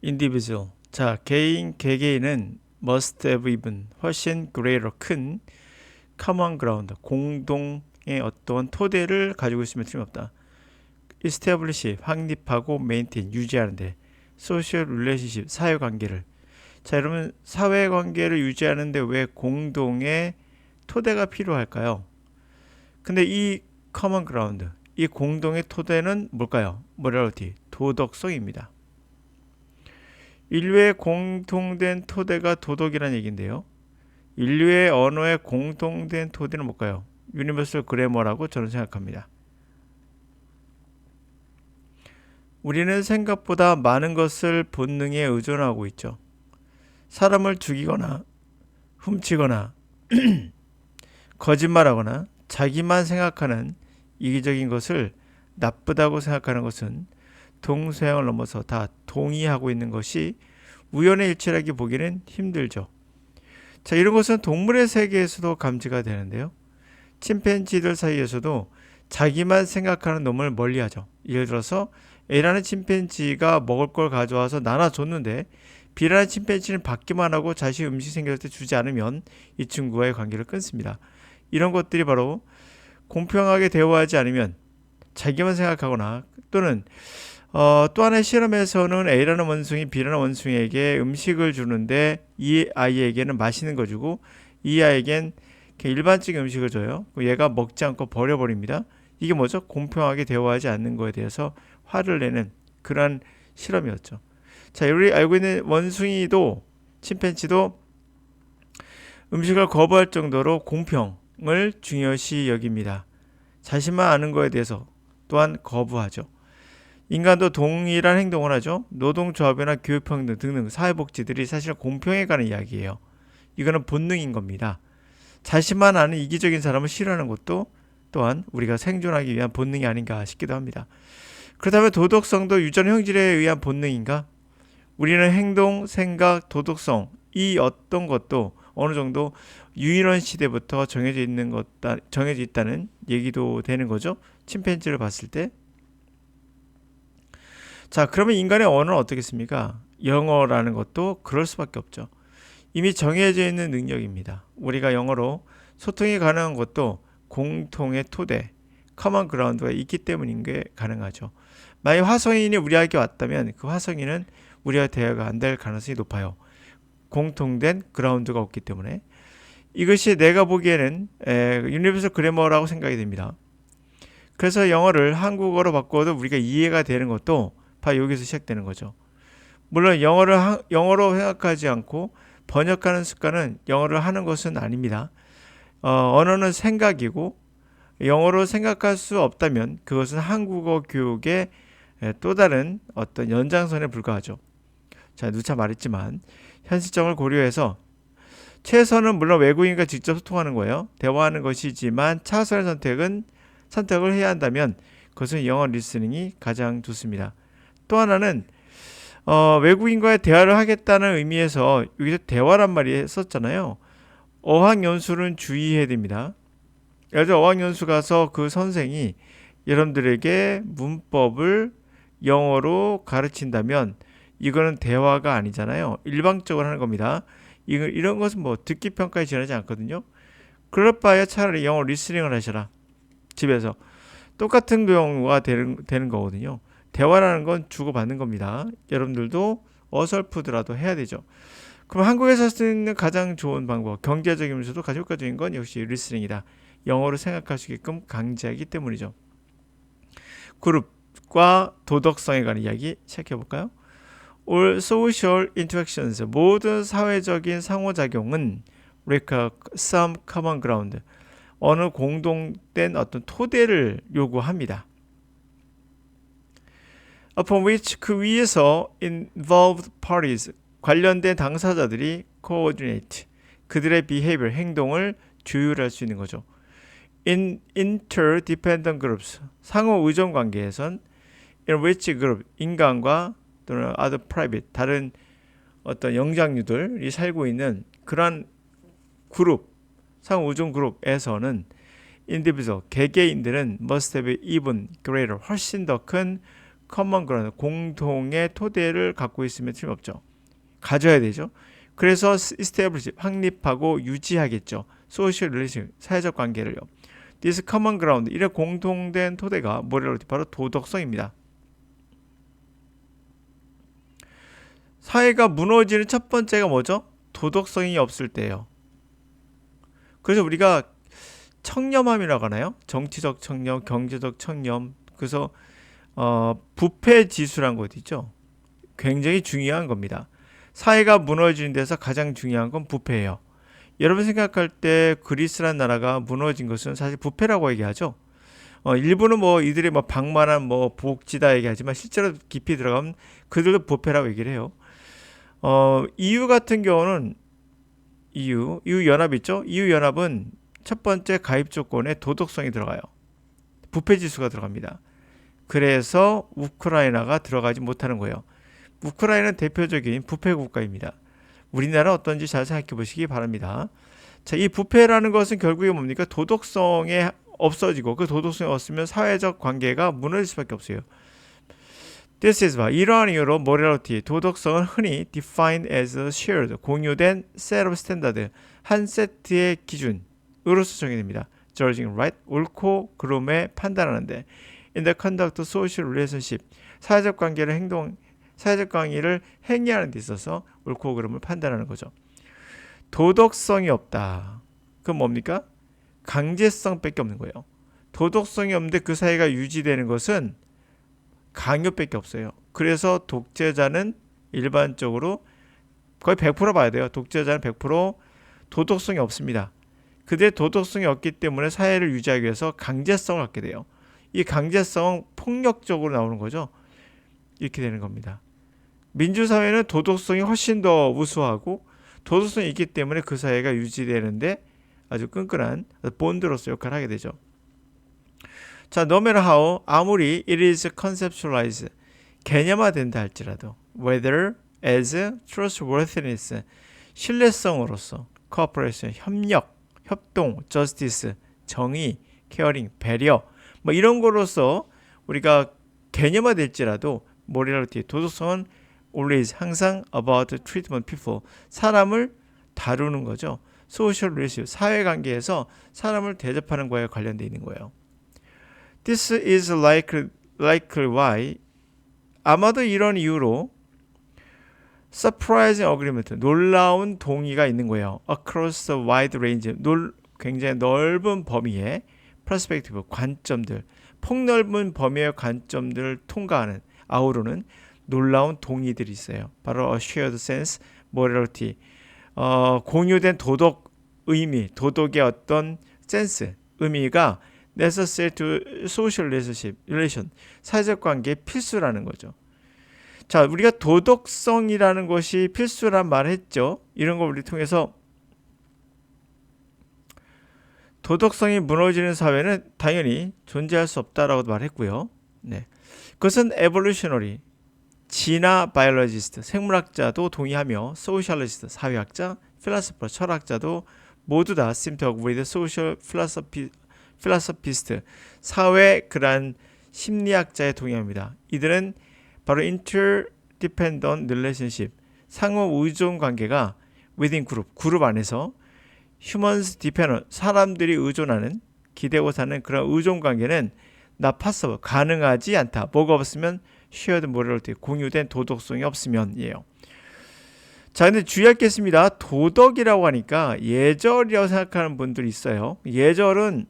individual. 자, 개개인은 must have even 훨씬 greater 큰 common ground, 공동의 어떤 토대를 가지고 있으면 틀림없다. establish, 확립하고 maintain, 유지하는데 social relationship, 사회관계를. 자, 여러분 사회관계를 유지하는데 왜 공동의 토대가 필요할까요? 근데 이 common ground, 이 공동의 토대는 뭘까요? morality, 도덕성입니다. 인류의 공통된 토대가 도덕이라는 얘기인데요. 인류의 언어의 공통된 토대는 뭘까요? 유니버설 그래머라고 저는 생각합니다. 우리는 생각보다 많은 것을 본능에 의존하고 있죠. 사람을 죽이거나 훔치거나 거짓말하거나 자기만 생각하는 이기적인 것을 나쁘다고 생각하는 것은 동서양을 넘어서 다 동의하고 있는 것이 우연의 일치라기 보기는 힘들죠. 자, 이런 것은 동물의 세계에서도 감지가 되는데요. 침팬지들 사이에서도 자기만 생각하는 놈을 멀리하죠. 예를 들어서 A라는 침팬지가 먹을 걸 가져와서 나눠줬는데 B라는 침팬지는 받기만 하고 자신이 음식 생겼을 때 주지 않으면 이 친구와의 관계를 끊습니다. 이런 것들이 바로 공평하게 대우하지 않으면 자기만 생각하거나 또는 또 하나의 실험에서는 A라는 원숭이 B라는 원숭이에게 음식을 주는데 이 아이에게는 맛있는 거 주고 이 아이에겐 일반적인 음식을 줘요. 얘가 먹지 않고 버려버립니다. 이게 뭐죠? 공평하게 대우하지 않는 거에 대해서 화를 내는 그러한 실험이었죠. 자, 우리 알고 있는 원숭이도 침팬지도 음식을 거부할 정도로 공평을 중요시 여깁니다. 자신만 아는 거에 대해서 또한 거부하죠. 인간도 동일한 행동을 하죠. 노동조합이나 교육평등 등등 사회복지들이 사실 공평에 관한 이야기예요. 이거는 본능인 겁니다. 자신만 아는 이기적인 사람을 싫어하는 것도 또한 우리가 생존하기 위한 본능이 아닌가 싶기도 합니다. 그렇다면 도덕성도 유전 형질에 의한 본능인가? 우리는 행동, 생각, 도덕성 이 어떤 것도 어느 정도 유인원 시대부터 정해져 있다는 얘기도 되는 거죠. 침팬지를 봤을 때. 자, 그러면 인간의 언어는 어떻겠습니까? 영어라는 것도 그럴 수밖에 없죠. 이미 정해져 있는 능력입니다. 우리가 영어로 소통이 가능한 것도 공통의 토대, 커먼 그라운드가 있기 때문인 게 가능하죠. 만약 화성인이 우리에게 왔다면 그 화성인은 우리와 대화가 안 될 가능성이 높아요. 공통된 그라운드가 없기 때문에. 이것이 내가 보기에는 유니버설 그래머라고 생각이 됩니다. 그래서 영어를 한국어로 바꿔도 우리가 이해가 되는 것도 바로 여기서 시작되는 거죠. 물론 영어로 생각하지 않고 번역하는 습관은 영어를 하는 것은 아닙니다. 언어는 생각이고 영어로 생각할 수 없다면 그것은 한국어 교육의 또 다른 어떤 연장선에 불과하죠. 자, 누차 말했지만 현실성을 고려해서 최선은 물론 외국인과 직접 소통하는 거예요. 대화하는 것이지만 차선의 선택을 해야 한다면 그것은 영어 리스닝이 가장 좋습니다. 또 하나는 외국인과의 대화를 하겠다는 의미에서 여기서 대화란 말이 썼잖아요. 어학연수는 주의해야 됩니다. 예를 들어 어학연수 가서 그 선생이 여러분들에게 문법을 영어로 가르친다면 이거는 대화가 아니잖아요. 일방적으로 하는 겁니다. 이런 것은 뭐 듣기 평가에 지나지 않거든요. 그럴 바에 차라리 영어 리스닝을 하셔라. 집에서. 똑같은 경우가 되는 거거든요. 대화라는 건 주고받는 겁니다. 여러분들도 어설프더라도 해야 되죠. 그럼 한국에서 쓰는 가장 좋은 방법, 경제적이면서도 가장 효과적인 건 역시 리스닝이다. 영어로 생각할 수 있게끔 강제하기 때문이죠. 그룹과 도덕성에 관한 이야기 시작해볼까요? All social interactions, 모든 사회적인 상호작용은 require some common ground, 어느 공동된 어떤 토대를 요구합니다. upon which 그 위에서 involved parties, 관련된 당사자들이 coordinate, 그들의 behavior, 행동을 조율할 수 있는 거죠. in interdependent groups, 상호 의존 관계에선 in which group, 인간과 또는 other private, 다른 어떤 영장류들이 살고 있는 그러한 그룹, 상호 의존 그룹에서는 individual, 개개인들은 must have even greater, 훨씬 더 큰 common ground, 공통의 토대를 갖고 있으면 틀림없죠. 가져야 되죠. 그래서 establish, 확립하고 유지하겠죠. social relation, 사회적 관계를요. this common ground, 이런 공통된 토대가 뭐라고 하죠? 바로 도덕성입니다. 사회가 무너지는 첫 번째가 뭐죠? 도덕성이 없을 때예요. 그래서 우리가 청렴함이라고 하나요? 정치적 청렴, 경제적 청렴. 그래서 부패 지수란 것 있죠. 굉장히 중요한 겁니다. 사회가 무너지는 데서 가장 중요한 건 부패예요. 여러분 생각할 때 그리스란 나라가 무너진 것은 사실 부패라고 얘기하죠. 일부는 뭐 이들이 뭐 방만한 뭐 복지다 얘기하지만 실제로 깊이 들어가면 그들도 부패라고 얘기를 해요. EU 같은 경우는 EU 연합 있죠? EU 연합은 첫 번째 가입 조건에 도덕성이 들어가요. 부패 지수가 들어갑니다. 그래서 우크라이나가 들어가지 못하는 거예요. 우크라이나는 대표적인 부패 국가입니다. 우리나라 어떤지 잘 생각해 보시기 바랍니다. 자, 이 부패라는 것은 결국에 뭡니까? 도덕성에 없어지고 그 도덕성이 없으면 사회적 관계가 무너질 수밖에 없어요. This is why 이러한 이유로 morality, 도덕성은 흔히 defined as a shared, 공유된 set of standard, 한 세트의 기준으로서 정의됩니다. Judging right, 옳고 그름에 판단하는데 in the conduct of social relationship, 사회적 관계를 행위하는 데 있어서 옳고 그름을 판단하는 거죠. 도덕성이 없다. 그건 뭡니까? 강제성밖에 없는 거예요. 도덕성이 없는데 그 사회가 유지되는 것은 강요밖에 없어요. 그래서 독재자는 일반적으로 거의 100% 봐야 돼요. 독재자는 100% 도덕성이 없습니다. 그들의 도덕성이 없기 때문에 사회를 유지하기 위해서 강제성을 갖게 돼요. 이 강제성은 폭력적으로 나오는 거죠. 이렇게 되는 겁니다. 민주사회는 도덕성이 훨씬 더 우수하고 도덕성이 있기 때문에 그 사회가 유지되는데 아주 끈끈한 본드로서 역할을 하게 되죠. 자, no matter how, 아무리 it is conceptualized, 개념화된다 할지라도 whether as trustworthiness, 신뢰성으로서 cooperation, 협력, 협동, justice, 정의, caring, 배려 뭐 이런 거로서 우리가 개념화될지라도 morality, 도덕성은 always, 항상 about treatment people, 사람을 다루는 거죠. social relationship, 사회관계에서 사람을 대접하는 거에 관련되어 있는 거예요. This is likely why, 아마도 이런 이유로 surprising agreement, 놀라운 동의가 있는 거예요. across a wide range, 굉장히 넓은 범위의 perspective, 관점들, 폭넓은 범위의 관점들을 통과하는, 아우르는 놀라운 동의들이 있어요. 바로 a shared sense, morality, 공유된 도덕 의미, 도덕의 어떤 센스, 의미가 necessary to social relation, 사회적 관계의 필수라는 거죠. 자, 우리가 도덕성이라는 것이 필수란 말을 했죠. 이런 걸 우리 통해서 도덕성이 무너지는 사회는 당연히 존재할 수 없다라고 말했고요. 네. 그것은 evolutionary, 진화 바이올로지스트, 생물학자도 동의하며 소셜리스트, 사회학자, 필로소퍼, 철학자도 모두 다 seem to agree with social philosophist, 사회 그런 심리학자에 동의합니다. 이들은 바로 interdependent relationship, 상호 의존 관계가 within 그룹 안에서 humans dependent, 사람들이 의존하는, 기대고 사는 그런 의존 관계는 not possible, 가능하지 않다. 뭐가 없으면 shared morality, 공유된 도덕성이 없으면이에요. 자, 근데 주의할 게 있습니다. 도덕이라고 하니까 예절이라고 생각하는 분들이 있어요. 예절이란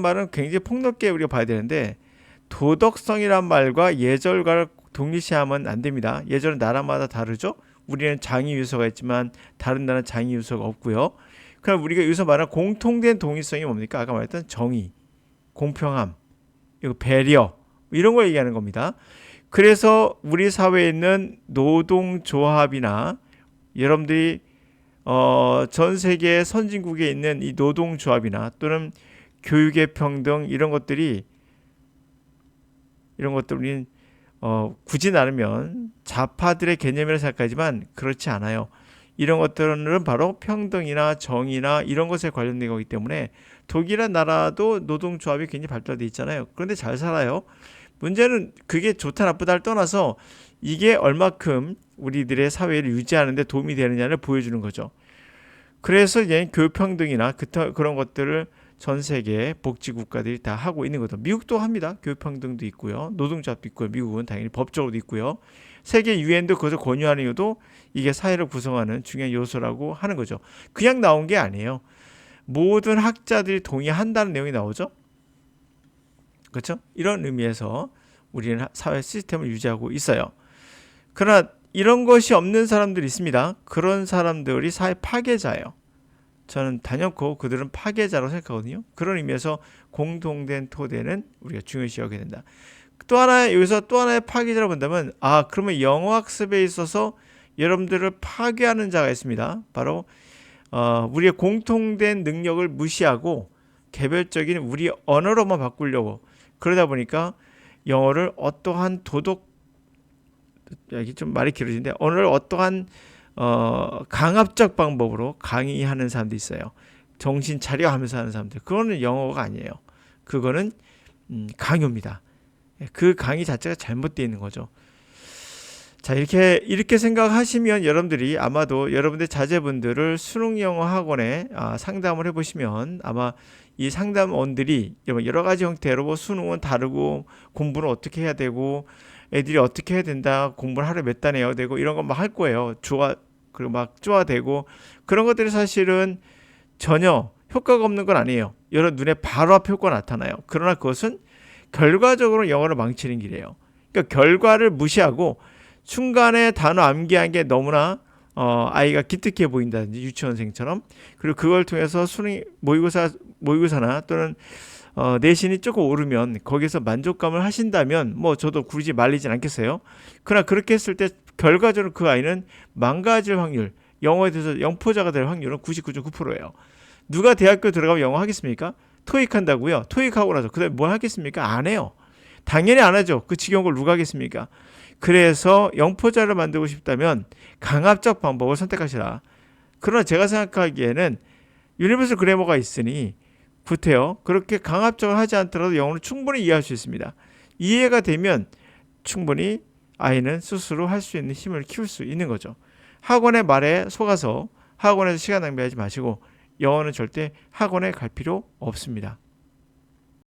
말은 굉장히 폭넓게 우리가 봐야 되는데 도덕성이란 말과 예절과를 동일시하면 안 됩니다. 예절은 나라마다 다르죠. 우리는 장이유서가 있지만 다른 나라는 장이유서가 없고요. 그럼 우리가 여기서 말하는 공통된 동일성이 뭡니까? 아까 말했던 정의, 공평함, 배려 이런 걸 얘기하는 겁니다. 그래서 우리 사회에 있는 노동조합이나 여러분들이 전 세계 선진국에 있는 이 노동조합이나 또는 교육의 평등 이런 것들 우리는 굳이 나누면 좌파들의 개념이라 생각하지만 그렇지 않아요. 이런 것들은 바로 평등이나 정의나 이런 것에 관련된 거기 때문에 독일이라는 나라도 노동조합이 굉장히 발달되어 있잖아요. 그런데 잘 살아요. 문제는 그게 좋다 나쁘다를 떠나서 이게 얼마큼 우리들의 사회를 유지하는 데 도움이 되느냐를 보여주는 거죠. 그래서 이제 교육평등이나 그런 것들을 전 세계 복지 국가들이 다 하고 있는 거죠. 미국도 합니다. 교육평등도 있고요. 노동조합도 있고요. 미국은 당연히 법적으로도 있고요. 세계 유엔도 그것을 권유하는 이유도 이게 사회를 구성하는 중요한 요소라고 하는 거죠. 그냥 나온 게 아니에요. 모든 학자들이 동의한다는 내용이 나오죠. 그렇죠? 이런 의미에서 우리는 사회 시스템을 유지하고 있어요. 그러나 이런 것이 없는 사람들이 있습니다. 그런 사람들이 사회 파괴자예요. 저는 단연코 그들은 파괴자라고 생각하거든요. 그런 의미에서 공동된 토대는 우리가 중요시 여겨야 된다. 또 하나 여기서 또 하나의 파괴자를 본다면 그러면 영어 학습에 있어서 여러분들을 파괴하는 자가 있습니다. 바로 우리의 공통된 능력을 무시하고 개별적인 우리 언어로만 바꾸려고 그러다 보니까 영어를 어떠한 여기 좀 말이 길어지는데 언어를 어떠한 강압적 방법으로 강의하는 사람도 있어요. 정신 차려 하면서 하는 사람들. 그거는 영어가 아니에요. 그거는 강요입니다. 그 강의 자체가 잘못되어 있는 거죠. 자, 이렇게 생각하시면 여러분들이 아마도 여러분들 자제분들을 수능 영어 학원에 상담을 해보시면 아마 이 상담원들이 여러 가지 형태로 수능은 다르고 공부는 어떻게 해야 되고 애들이 어떻게 해야 된다, 공부를 하루에 몇 단 해야 되고 이런 거 막 할 거예요. 그리고 막 쪼아대고 그런 것들이 사실은 전혀 효과가 없는 건 아니에요. 여러분 눈에 바로 앞에 효과가 나타나요. 그러나 그것은 결과적으로 영어를 망치는 길이에요. 그러니까 결과를 무시하고 순간에 단어 암기한 게 너무나 아이가 기특해 보인다든지 유치원생처럼, 그리고 그걸 통해서 수능 모의고사나 또는 내신이 조금 오르면 거기서 만족감을 하신다면 저도 굳이 말리진 않겠어요. 그러나 그렇게 했을 때 결과적으로 그 아이는 망가질 확률, 영어에 대해서 영포자가 될 확률은 99.9%예요. 누가 대학교 들어가면 영어 하겠습니까? 토익 한다고요? 토익 하고 나서 그다음에 뭘 하겠습니까? 안 해요. 당연히 안 하죠. 그 지겨운 걸 누가 하겠습니까? 그래서 영포자를 만들고 싶다면 강압적 방법을 선택하시라. 그러나 제가 생각하기에는 유니버설 그래머가 있으니 구태여 그렇게 강압적으로 하지 않더라도 영어는 충분히 이해할 수 있습니다. 이해가 되면 충분히 아이는 스스로 할 수 있는 힘을 키울 수 있는 거죠. 학원의 말에 속아서 학원에서 시간 낭비하지 마시고 영어는 절대 학원에 갈 필요 없습니다.